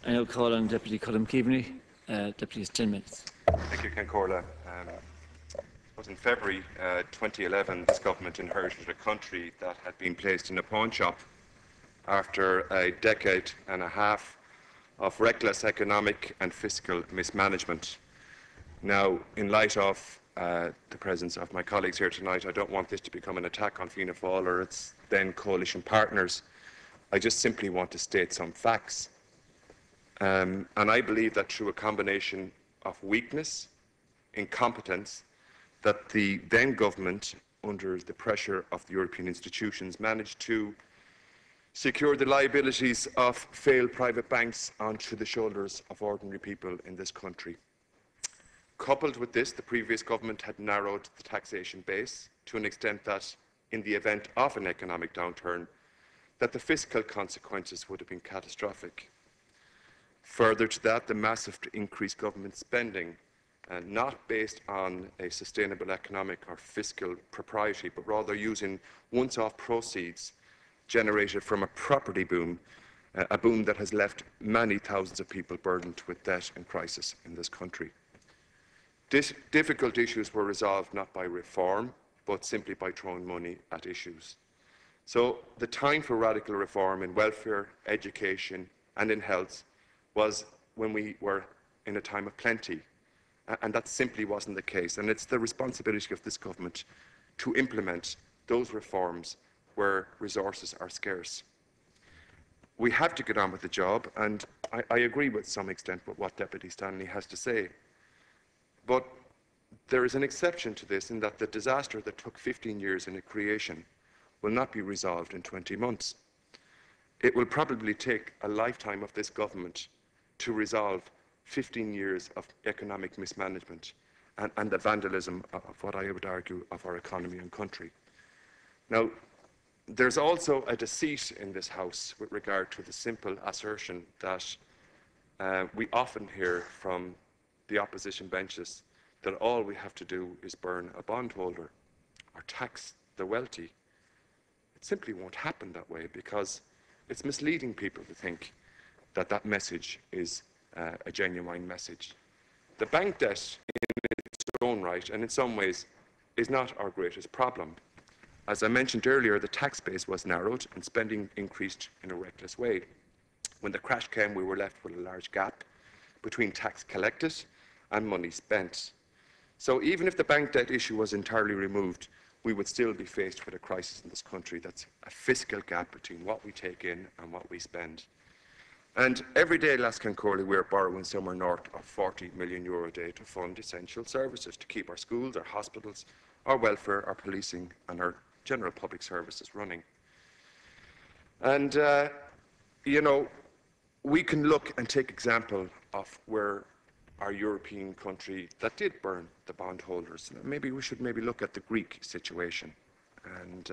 I now call on Deputy Colm Keaveney. Deputy has 10 minutes. Thank you, Concorda. It was in February 2011 this government inherited a country that had been placed in a pawn shop after a decade and a half of reckless economic and fiscal mismanagement. Now, in light of the presence of my colleagues here tonight, I don't want this to become an attack on Fianna Fáil or its then coalition partners. I just simply want to state some facts. And I believe that through a combination of weakness, incompetence, that the then government, under the pressure of the European institutions, managed to secure the liabilities of failed private banks onto the shoulders of ordinary people in this country. Coupled with this, the previous government had narrowed the taxation base to an extent that, in the event of an economic downturn, that the fiscal consequences would have been catastrophic. Further to that, the massive increased government spending, not based on a sustainable economic or fiscal propriety, but rather using once-off proceeds generated from a property boom, a boom that has left many thousands of people burdened with debt and crisis in this country. Difficult issues were resolved not by reform, but simply by throwing money at issues. So the time for radical reform in welfare, education, and in health was when we were in a time of plenty. And that simply wasn't the case. And it's the responsibility of this government to implement those reforms where resources are scarce. We have to get on with the job, and I agree with some extent with what Deputy Stanley has to say. But there is an exception to this in that the disaster that took 15 years in its creation will not be resolved in 20 months. It will probably take a lifetime of this government to resolve 15 years of economic mismanagement and the vandalism of what I would argue of our economy and country. Now, there's also a deceit in this House with regard to the simple assertion that we often hear from the opposition benches that all we have to do is burn a bondholder or tax the wealthy. It simply won't happen that way because it's misleading people to think that that message is a genuine message. The bank debt in its own right, and in some ways, is not our greatest problem. As I mentioned earlier, the tax base was narrowed and spending increased in a reckless way. When the crash came, we were left with a large gap between tax collected and money spent. So even if the bank debt issue was entirely removed, we would still be faced with a crisis in this country that's a fiscal gap between what we take in and what we spend. And every day, Las Concordia, we're borrowing somewhere north of €40 million a day to fund essential services, to keep our schools, our hospitals, our welfare, our policing, and our general public services running. And, you know, we can look and take example of where our European country that did burn the bondholders. Maybe we should look at the Greek situation and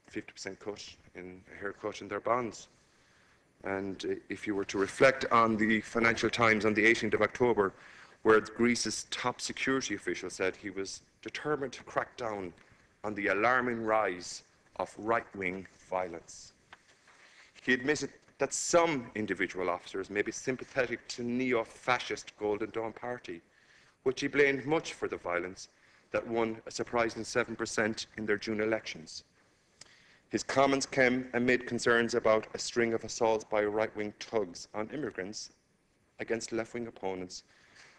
50% cut in a haircut in their bonds. And if you were to reflect on the Financial Times on the 18th of October, where Greece's top security official said he was determined to crack down on the alarming rise of right-wing violence. He admitted that some individual officers may be sympathetic to neo-fascist Golden Dawn Party, which he blamed much for the violence that won a surprising 7% in their June elections. His comments came amid concerns about a string of assaults by right-wing thugs on immigrants against left-wing opponents,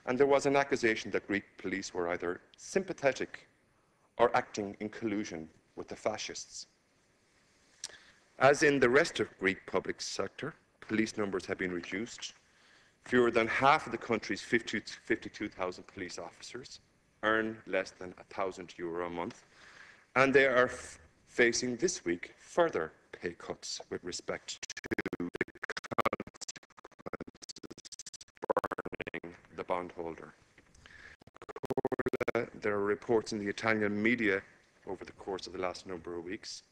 and there was an accusation that Greek police were either sympathetic or acting in collusion with the fascists. As in the rest of Greek public sector, police numbers have been reduced. Fewer than half of the country's 52,000 police officers earn less than €1,000 a month, and they are facing this week further pay cuts with respect to burning the bondholder. There are reports in the Italian media over the course of the last number of weeks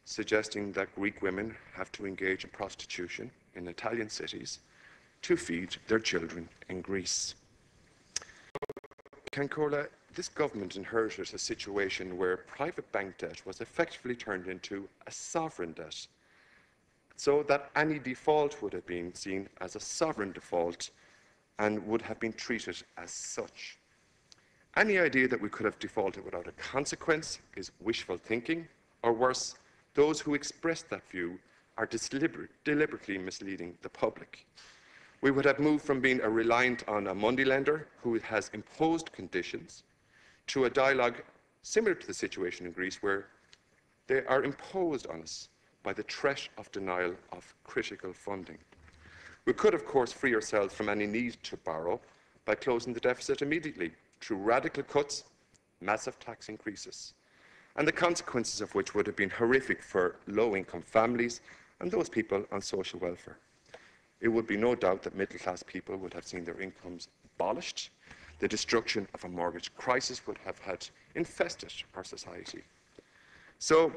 suggesting that Greek women have to engage in prostitution in Italian cities to feed their children in Greece. Concordia, this government inherited a situation where private bank debt was effectively turned into a sovereign debt. so that any default would have been seen as a sovereign default and would have been treated as such. Any idea that we could have defaulted without a consequence is wishful thinking, or worse, those who express that view are deliberately misleading the public. We would have moved from being reliant on a moneylender who has imposed conditions to a dialogue similar to the situation in Greece, where they are imposed on us by the threat of denial of critical funding. We could, of course, free ourselves from any need to borrow by closing the deficit immediately through radical cuts, massive tax increases, and the consequences of which would have been horrific for low-income families and those people on social welfare. It would be no doubt that middle-class people would have seen their incomes abolished. The destruction of a mortgage crisis would have had infested our society. So,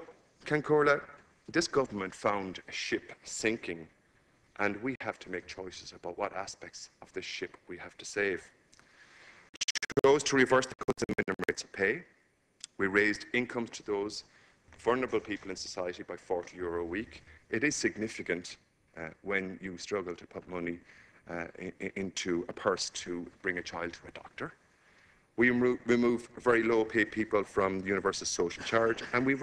Cancórla, this government found a ship sinking, and we have to make choices about what aspects of this ship we have to save. We chose to reverse the cuts in minimum rates of pay. We raised incomes to those vulnerable people in society by €40 a week. It is significant when you struggle to put money into a purse to bring a child to a doctor. We remove very low-paid people from the universal social charge, and we've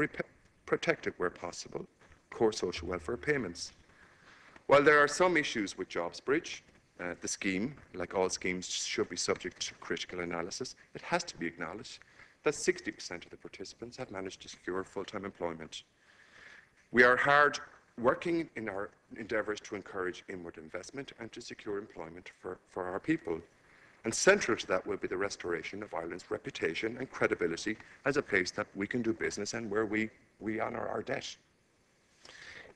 protected, where possible, core social welfare payments. While there are some issues with JobsBridge, the scheme, like all schemes, should be subject to critical analysis. It has to be acknowledged that 60% of the participants have managed to secure full-time employment. We are hard working in our endeavours to encourage inward investment and to secure employment for our people. And central to that will be the restoration of Ireland's reputation and credibility as a place that we can do business and where we honour our debt.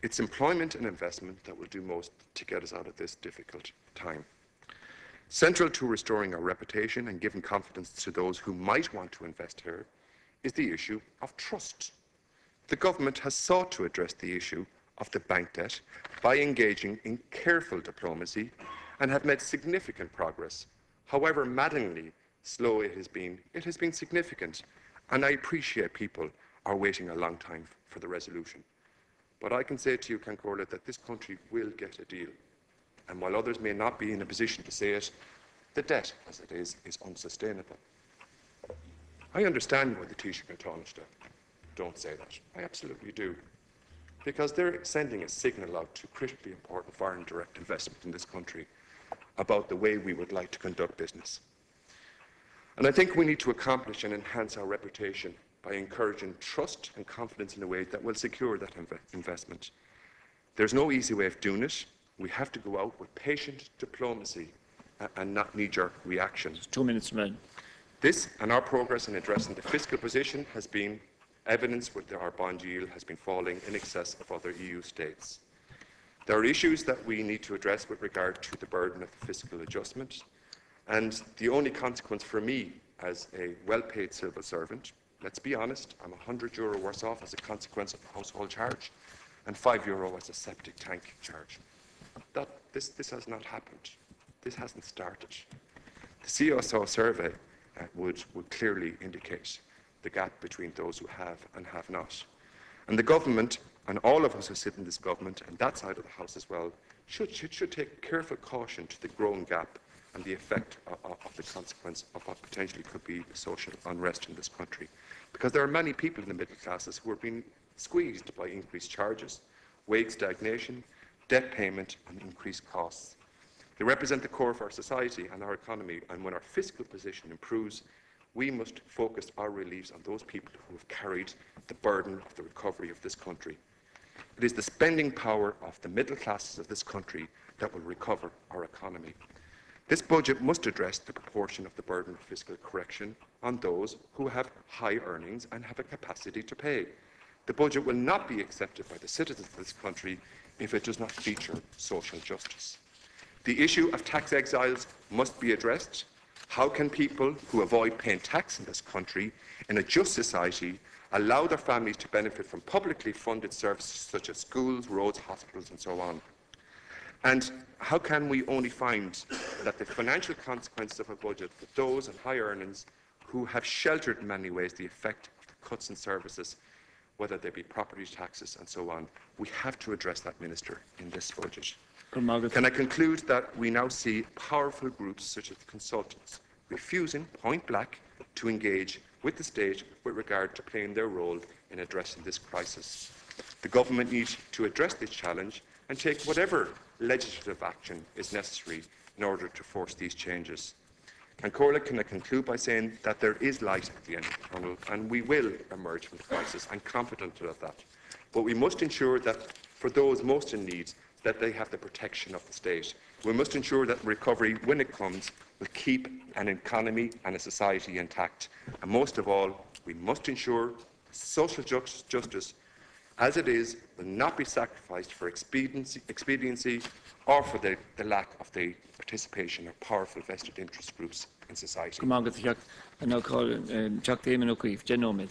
It's employment and investment that will do most to get us out of this difficult time. Central to restoring our reputation and giving confidence to those who might want to invest here is the issue of trust. The government has sought to address the issue of the bank debt by engaging in careful diplomacy and have made significant progress. However maddeningly slow it has been significant, and I appreciate people are waiting a long time for the resolution. But I can say to you, Cancórla, that this country will get a deal. And while others may not be in a position to say it, the debt, as it is unsustainable. I understand why the Taoiseach and Taoiseach don't say that. I absolutely do. Because they're sending a signal out to critically important foreign direct investment in this country about the way we would like to conduct business. And I think we need to accomplish and enhance our reputation by encouraging trust and confidence in a way that will secure that investment. There's no easy way of doing it. We have to go out with patient diplomacy and not knee-jerk reactions. 2 minutes remaining. This and our progress in addressing the fiscal position has been evidenced with our bond yield has been falling in excess of other EU states. There are issues that we need to address with regard to the burden of the fiscal adjustment, and the only consequence for me as a well-paid civil servant, let's be honest, I'm €100 worse off as a consequence of the household charge and €5 as a septic tank charge. This has not happened. This hasn't started. The CSO survey would clearly indicate the gap between those who have and have not. And the government, and all of us who sit in this government, and that side of the House as well, should take careful caution to the growing gap and the effect of the consequence of what potentially could be social unrest in this country. Because there are many people in the middle classes who are being squeezed by increased charges, wage stagnation, debt payment, and increased costs. They represent the core of our society and our economy, and when our fiscal position improves, we must focus our reliefs on those people who have carried the burden of the recovery of this country. It is the spending power of the middle classes of this country that will recover our economy. This budget must address the proportion of the burden of fiscal correction on those who have high earnings and have a capacity to pay. The budget will not be accepted by the citizens of this country if it does not feature social justice. The issue of tax exiles must be addressed. How can people who avoid paying tax in this country, in a just society, allow their families to benefit from publicly funded services such as schools, roads, hospitals, and so on? And how can we only find that the financial consequences of a budget for those on high earnings who have sheltered in many ways the effect of the cuts in services whether they be property taxes and so on. We have to address that, Minister, in this budget. Colm Can I conclude that we now see powerful groups such as the consultants refusing point blank to engage with the state with regard to playing their role in addressing this crisis? The government needs to address this challenge and take whatever legislative action is necessary in order to force these changes. And Corla, can I conclude by saying that there is light at the end of the tunnel and we will emerge from the crisis. I'm confident of that. But we must ensure that for those most in need, that they have the protection of the state. We must ensure that recovery, when it comes, will keep an economy and a society intact. And most of all, we must ensure social justice, as it is, will not be sacrificed for expediency or for the lack of the participation of powerful vested interest groups in society. Colm Keaveney, I now call Chuck Damon O'Keefe, Gen.